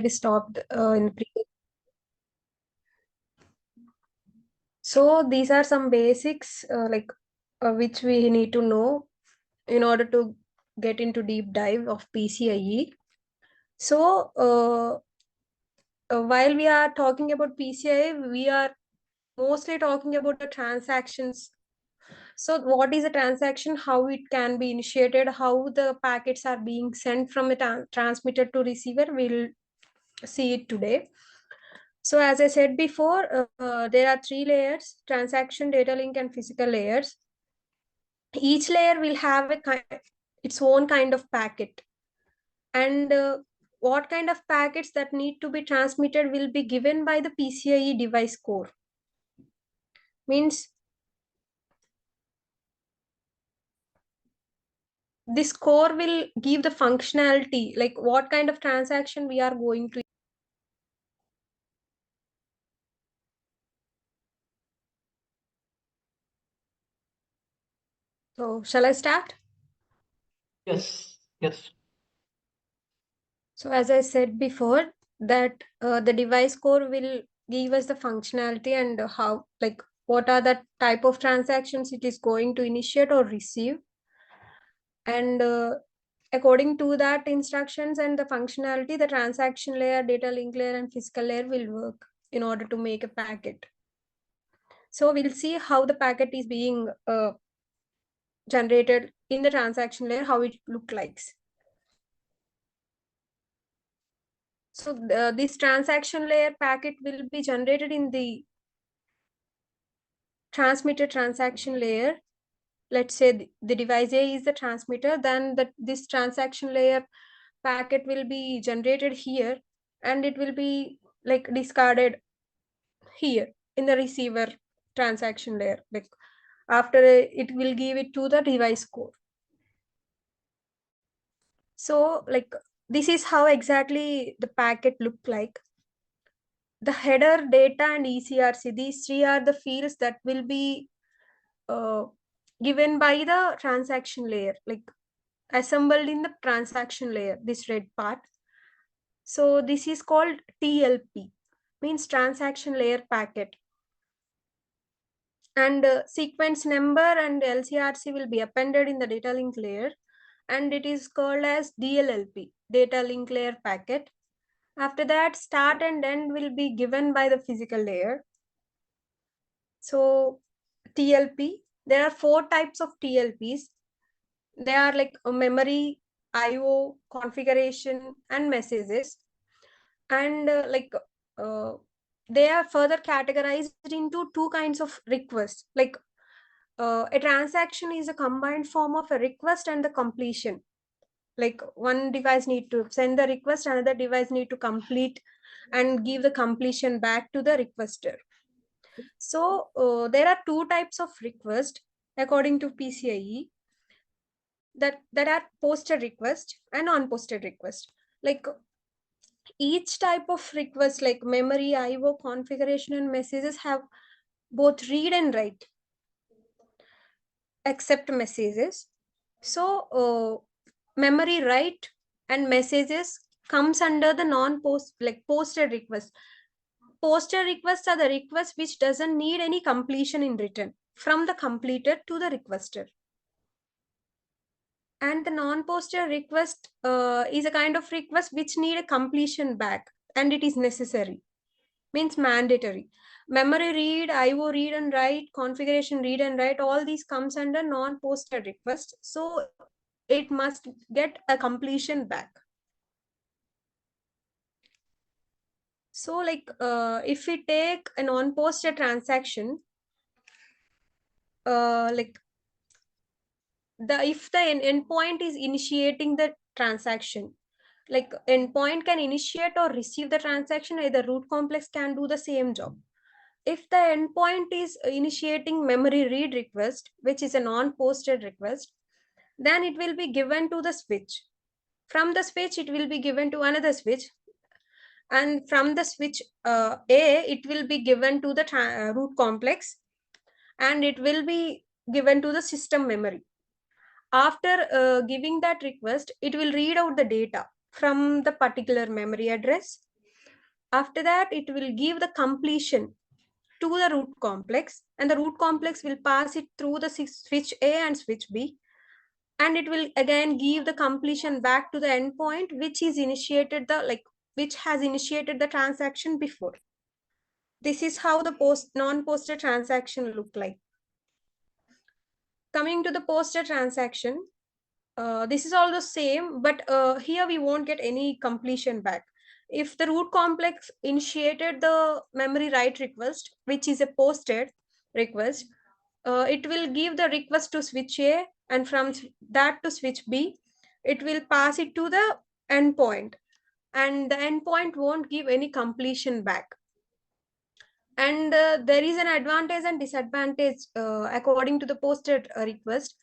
already stopped in previous. So these are some basics which we need to know in order to get into deep dive of PCIe. So while we are talking about PCIe, we are mostly talking about the transactions. So what is a transaction, how it can be initiated, how the packets are being sent from the transmitter to receiver, we'll see it today. So as I said before, there are 3 layers: transaction, data link, and physical layers. Each layer will have its own kind of packet. And what kind of packets that need to be transmitted will be given by the PCIe device core. Means this core will give the functionality, like what kind of transaction we are going to. So shall I start? Yes. So as I said before, that the device core will give us the functionality and how, like what are the type of transactions it is going to initiate or receive. And according to that instructions and the functionality, the transaction layer, data link layer, and physical layer will work in order to make a packet. So we'll see how the packet is being generated in the transaction layer, how it look like. So this transaction layer packet will be generated in the transmitter transaction layer. Let's say the device A is the transmitter, then this transaction layer packet will be generated here, and it will be like discarded here in the receiver transaction layer. Like after it will give it to the device core. So like this is how exactly the packet look like. The header, data, and ECRC, these 3 are the fields that will be given by the transaction layer, like assembled in the transaction layer, this red part. So this is called TLP, means transaction layer packet. And sequence number and LCRC will be appended in the data link layer, and it is called as DLLP, data link layer packet. After that, start and end will be given by the physical layer. So TLP, there are 4 types of TLPs. They are like a memory, IO, configuration, and messages. And they are further categorized into 2 kinds of requests. Like a transaction is a combined form of a request and the completion. Like one device need to send the request, another device need to complete and give the completion back to the requester. So there are 2 types of request according to PCIe, that are posted request and non-posted request. Like each type of request, like memory, IO, configuration, and messages, have both read and write, except messages. So memory write and messages comes under the posted request. Posted requests are the requests which doesn't need any completion in written from the completer to the requester. And the non-posted request is a kind of request which need a completion back, and it is necessary, means mandatory. Memory read, IO read and write, configuration read and write, all these comes under non-posted request. So it must get a completion back. So like if we take a non-posted transaction, like if the endpoint is initiating the transaction, like endpoint can initiate or receive the transaction, either root complex can do the same job. If the endpoint is initiating memory read request, which is a non-posted request, then it will be given to the switch. From the switch, it will be given to another switch. And from the switch A, it will be given to the root complex, and it will be given to the system memory. After giving that request, it will read out the data from the particular memory address, After that, it will give the completion to the root complex, and the root complex will pass it through the switch A and switch B, and it will again give the completion back to the endpoint which is initiated which has initiated the transaction before. This is how the non-posted transaction look like. Coming to the posted transaction, this is all the same, but here we won't get any completion back. If the root complex initiated the memory write request, which is a posted request, it will give the request to switch A, and from that to switch B, it will pass it to the endpoint, and the endpoint won't give any completion back. And there is an advantage and disadvantage according to the posted request.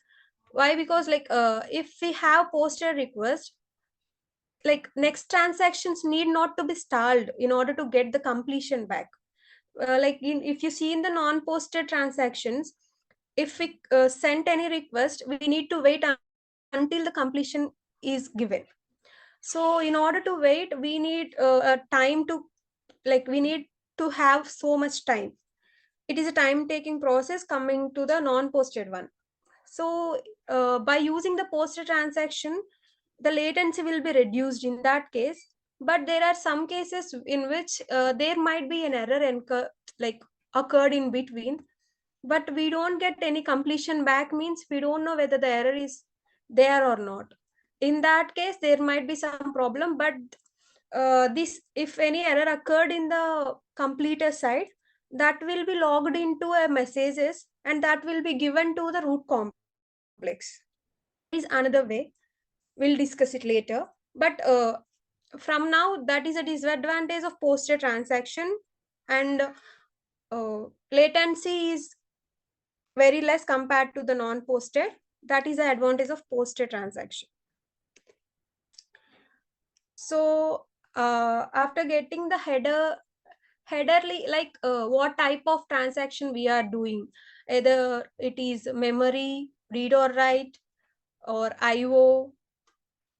Why? Because if we have posted request, next transactions need not to be stalled in order to get the completion back. If you see in the non-posted transactions, if we sent any request, we need to wait until the completion is given. So in order to wait, we need a time to we need to have so much time. It is a time taking process coming to the non-posted one. So by using the posted transaction, the latency will be reduced in that case. But there are some cases in which there might be an error occurred in between, but we don't get any completion back, means we don't know whether the error is there or not. In that case, there might be some problem, but if any error occurred in the completer side, that will be logged into a messages, and that will be given to the root complex. Is another way, we'll discuss it later, but from now, that is a disadvantage of posted transaction, and latency is very less compared to the non-posted. That is the advantage of posted transaction. So after getting the headerly, what type of transaction we are doing, either it is memory read or write, or IO,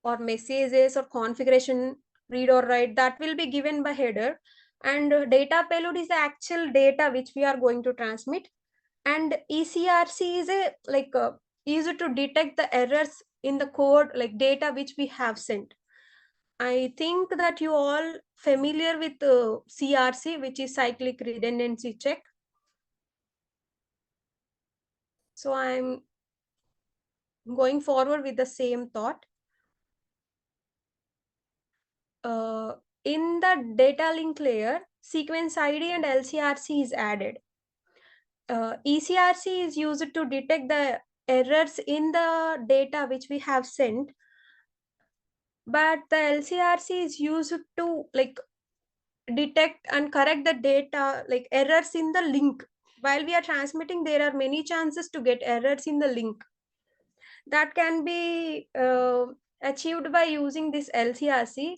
or messages, or configuration read or write, that will be given by header. And data payload is the actual data which we are going to transmit, and ECRC is used to detect the errors in the code, like data which we have sent. I think that you all familiar with CRC, which is cyclic redundancy check. So I'm going forward with the same thought. In the data link layer, sequence ID and LCRC is added. ECRC is used to detect the errors in the data which we have sent, but the LCRC is used to detect and correct the data, errors in the link. While we are transmitting, there are many chances to get errors in the link. That can be achieved by using this LCRC.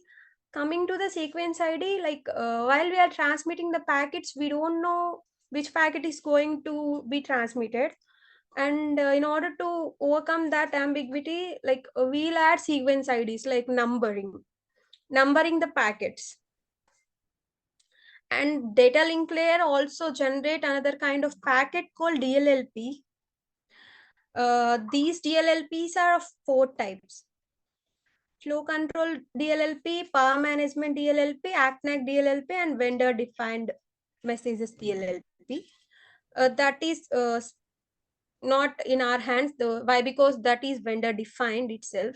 Coming to the sequence ID, while we are transmitting the packets, we don't know which packet is going to be transmitted. And in order to overcome that ambiguity, we'll add sequence IDs, like numbering the packets. And data link layer also generate another kind of packet called DLLP. These DLLPs are of 4 types: flow control DLLP, power management DLLP, ACNAC DLLP, and vendor defined messages DLLP. That is not in our hands. Why? Because that is vendor defined itself.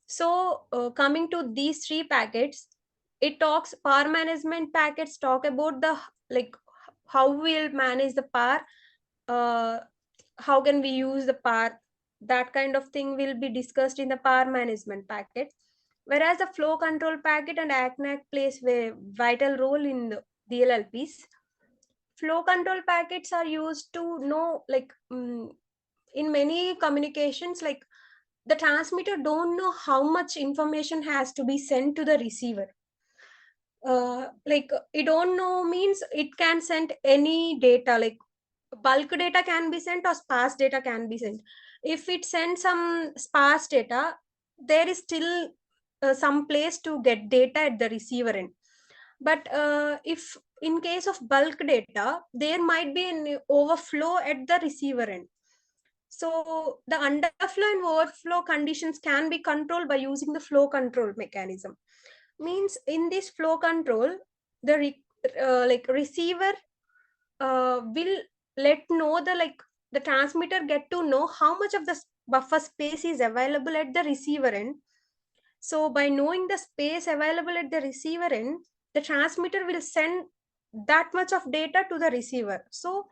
So coming to these 3 packets, it talks, power management packets talk about the how we'll manage the power, how can we use the power, that kind of thing will be discussed in the power management packet. Whereas the flow control packet and ACNAC plays a vital role in the DLLPs. Flow control packets are used to know, in many communications, the transmitter don't know how much information has to be sent to the receiver. It don't know means it can send any data, like bulk data can be sent or sparse data can be sent. If it sends some sparse data, there is still some place to get data at the receiver end. But if in case of bulk data, there might be an overflow at the receiver end. So the underflow and overflow conditions can be controlled by using the flow control mechanism. Means in this flow control, the receiver will let know the transmitter get to know how much of the buffer space is available at the receiver end. So by knowing the space available at the receiver end, the transmitter will send that much of data to the receiver. So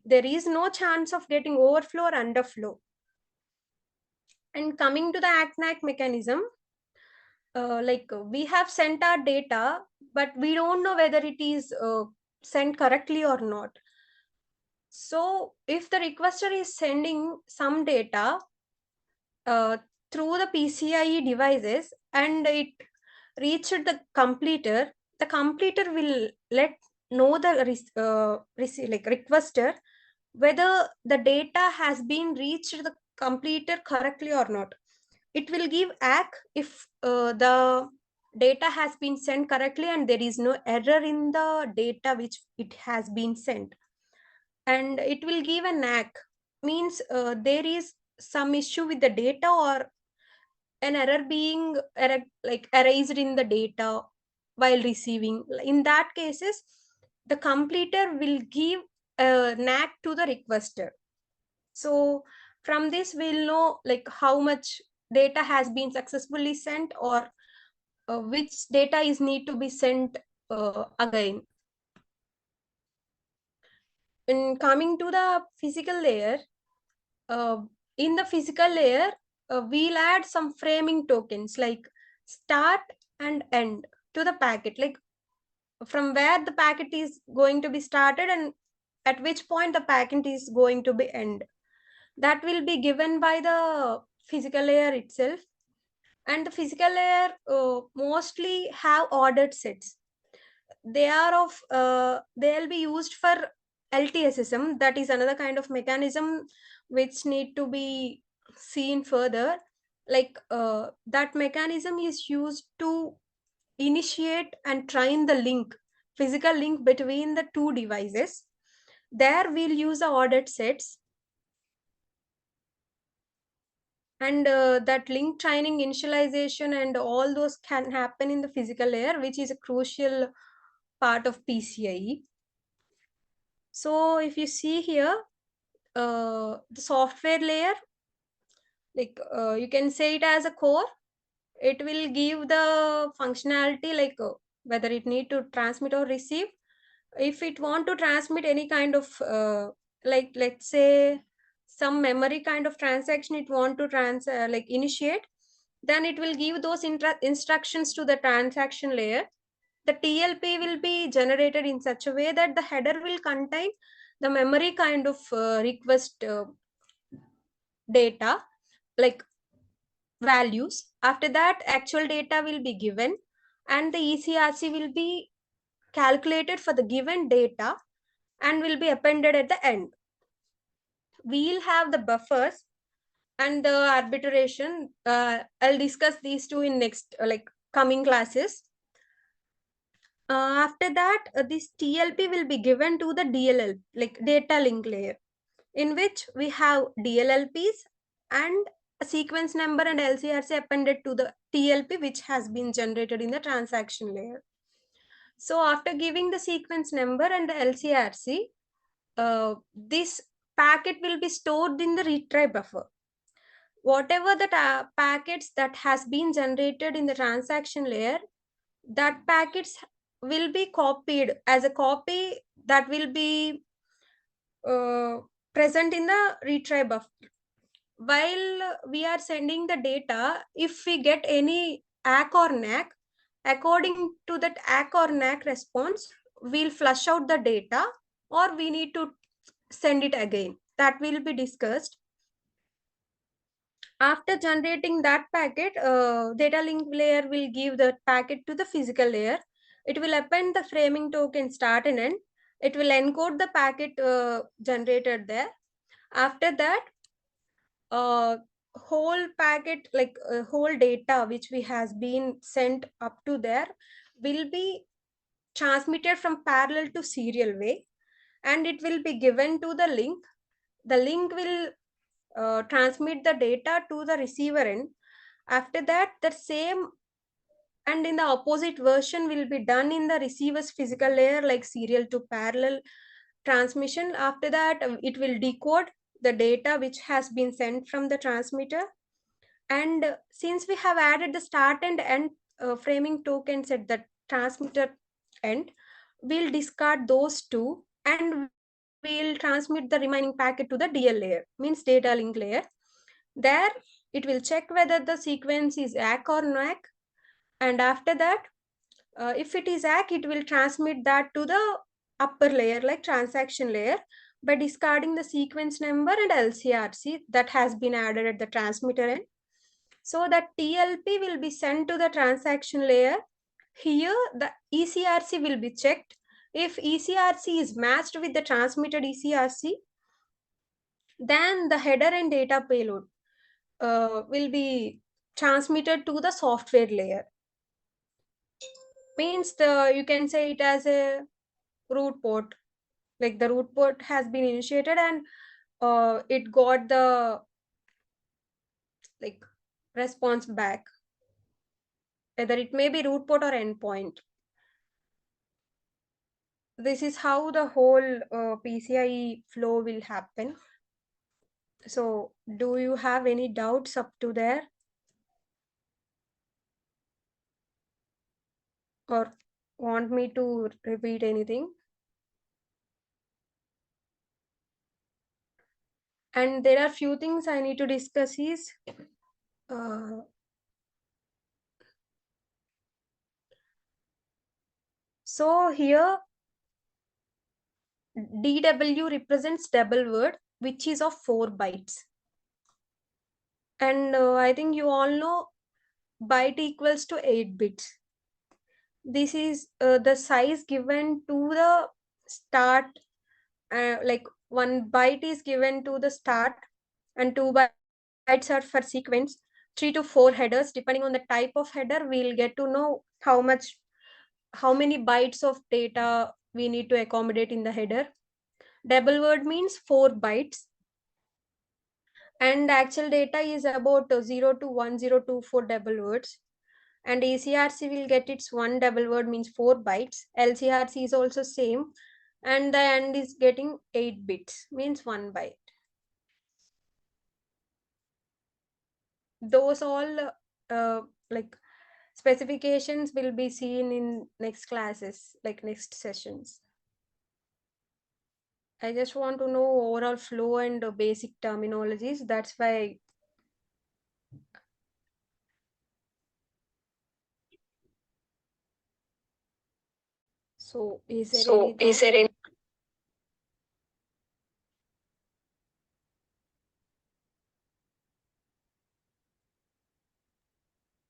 there is no chance of getting overflow or underflow. And coming to the ACNAC mechanism, we have sent our data, but we don't know whether it is sent correctly or not. So if the requester is sending some data uh, through the PCIe devices and it reached the completer will let know the requester whether the data has been reached the completer correctly or not. It will give ACK if the data has been sent correctly and there is no error in the data which it has been sent. And it will give an ACK, means there is some issue with the data or an error being erased in the data while receiving. In that cases, the completer will give a NAC to the requester. So from this we'll know how much data has been successfully sent or which data is need to be sent again. In coming to the physical layer, uh, in the physical layer, we'll add some framing tokens like start and end to the packet, like from where the packet is going to be started and at which point the packet is going to be end. That will be given by the physical layer itself. And the physical layer mostly have ordered sets. They'll be used for LTSSM. That is another kind of mechanism which need to be seen further. That mechanism is used to initiate and train the physical link between the two devices. There we'll use the ordered sets. And that link training, initialization, and all those can happen in the physical layer, which is a crucial part of PCIe. So if you see here, the software layer, you can say it as a core. It will give the functionality whether it need to transmit or receive. If it want to transmit any kind of let's say some memory kind of transaction it want to initiate, then it will give those instructions to the transaction layer. The TLP will be generated in such a way that the header will contain the memory kind of request data, like values. After that, actual data will be given and the ECRC will be calculated for the given data and will be appended at the end. We'll have the buffers and the arbitration. I'll discuss these two in next coming classes. After that, this TLP will be given to the DLL, like data link layer, in which we have DLLPs and a sequence number and LCRC appended to the TLP, which has been generated in the transaction layer. So after giving the sequence number and the LCRC, this packet will be stored in the retry buffer. Whatever the packets that has been generated in the transaction layer, that packets will be copied as a copy that will be present in the retry buffer. While we are sending the data, if we get any ACK or NAC, according to that ACK or NAC response, we'll flush out the data or we need to send it again. That will be discussed. After generating that packet, data link layer will give the packet to the physical layer. It will append the framing token start and end. It will encode the packet generated there. After that, whole packet, whole data which we has been sent up to there will be transmitted from parallel to serial way, and it will be given to the link. The link will transmit the data to the receiver end. After that, the same and in the opposite version will be done in the receiver's physical layer, like serial to parallel transmission. After that, it will decode the data which has been sent from the transmitter. And since we have added the start and end framing tokens at the transmitter end, we'll discard those two and we'll transmit the remaining packet to the DL layer, means data link layer. There, it will check whether the sequence is ACK or NACK. And after that, if it is ACK, it will transmit that to the upper layer, like transaction layer, by discarding the sequence number and LCRC that has been added at the transmitter end. So that TLP will be sent to the transaction layer. Here, the ECRC will be checked. If ECRC is matched with the transmitted ECRC, then the header and data payload will be transmitted to the software layer. Means you can say it as a root port. Like the root port has been initiated and it got the response back. Whether it may be root port or endpoint. This is how the whole PCIe flow will happen. So do you have any doubts up to there? Or want me to repeat anything? And there are few things I need to discuss is so here DW represents double word, which is of 4 bytes. And I think you all know byte equals to 8 bits. This is the size given to the start, like 1 byte is given to the start and 2 bytes are for sequence, 3 to 4 headers. Depending on the type of header, we'll get to know how many bytes of data we need to accommodate in the header. Double word means 4 bytes. And actual data is about 0 to 1024 double words. And ECRC will get its 1 double word means 4 bytes. LCRC is also same. And the end is getting 8 bits means 1 byte. Those all specifications will be seen in next classes, like next sessions. I just want to know overall flow and basic terminologies. That's why. So is there any?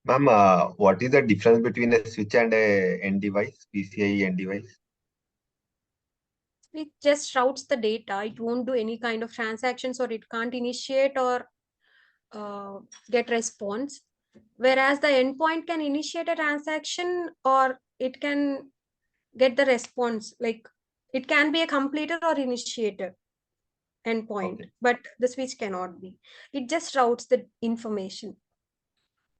Ma'am, what is the difference between a switch and a end device, PCIe end device? It just routes the data. It won't do any kind of transactions, or it can't initiate or get response. Whereas the endpoint can initiate a transaction or it can get the response. Like it can be a completer or initiator endpoint, Okay. but the switch cannot be. It just routes the information.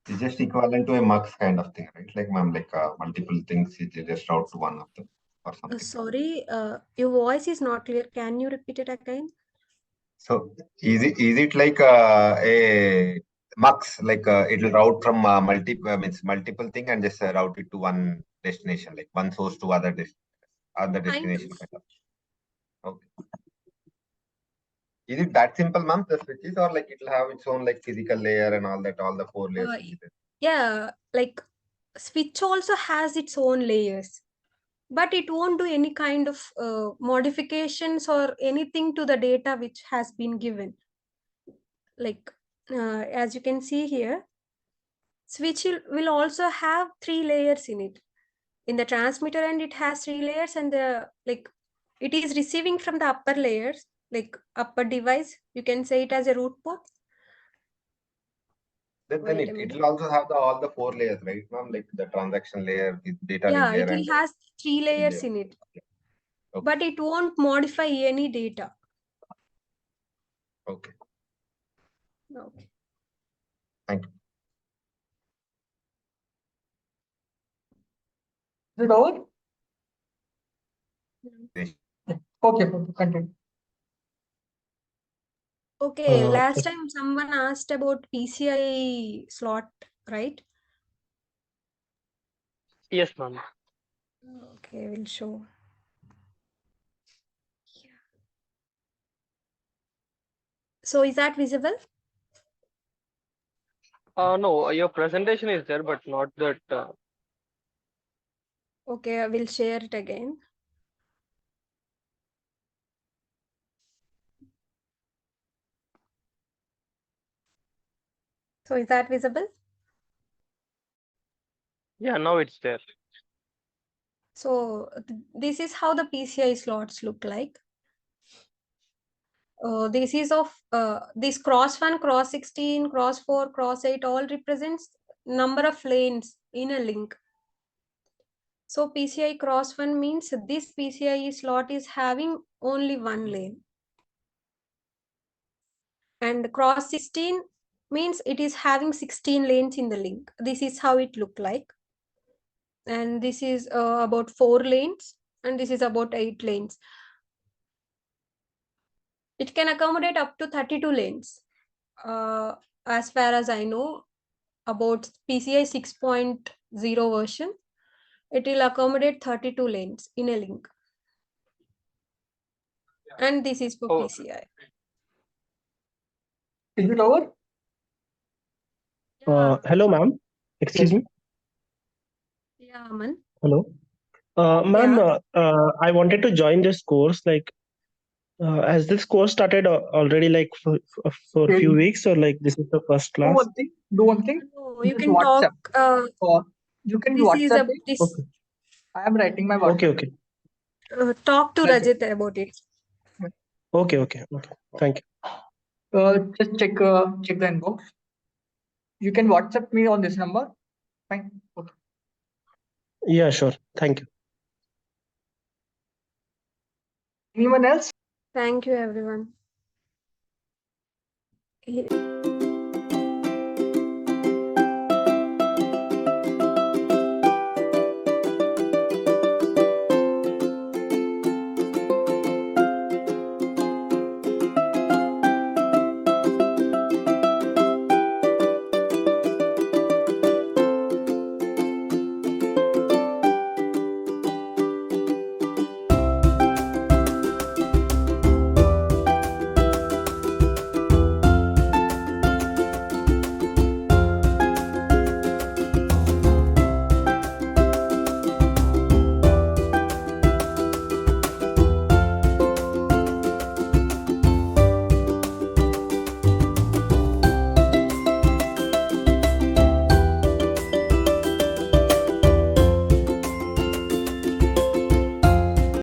It's just equivalent to a mux kind of thing, right? Like, ma'am, like multiple things, it just route to one of them or something. Sorry, your voice is not clear. Can you repeat it again? So is it like a mux, like it will route from multiple thing and just route it to one destination, like one source to other destination kind of. Okay. Is it that simple, ma'am, the switches, or like it will have its own like physical layer and all that, all the 4 layers will be there? Yeah, like switch also has its own layers, but it won't do any kind of modifications or anything to the data which has been given. Like as you can see here, switch will also have 3 layers in it. In the transmitter end, it has 3 layers, and it is receiving from the upper layers, like upper device. You can say it as a root port. Then Wait a it minute. will also have all the 4 layers, right, ma'am? Like the transaction layer, the data link Yeah, layer, it and will has 3 layers layer. in it. Okay. But it won't modify any data. Okay. Okay. Thank you. Is it over? Yes. Okay, continue. Okay, last time someone asked about PCI slot, right? Yes, ma'am. Okay, we'll show. So is that visible? No, your presentation is there, but not that. Okay, I will share it again. So is that visible? Yeah, now it's there. So this is how the PCI slots look like. This is of this cross 1, cross 16, cross 4, cross 8 all represents number of lanes in a link. So PCI cross 1 means this PCIe slot is having only one lane. And cross 16 means it is having 16 lanes in the link. This is how it look like. And this is about 4 lanes, and this is about 8 lanes. It can accommodate up to 32 lanes. As far as I know about PCI 6.0 version, it will accommodate 32 lanes in a link. And this is for PCI. Is it over? Hello, ma'am. Excuse me. Yeah, Aman. Hello. Ma'am, Yeah. I wanted to join this course. Like, has this course started already, like for a few weeks, or like this is the first Do class? one thing. Do one thing. No, you Just can WhatsApp. talk. Or you can This is WhatsApp a it. this. Okay. I am writing my WhatsApp. Okay. Okay. Talk to Like Rajit about it. Okay. Okay. Okay. Thank you. Just check the inbox. You can WhatsApp me on this number. Fine. Okay. Yeah. Sure. Thank you. Anyone else? Thank you, everyone.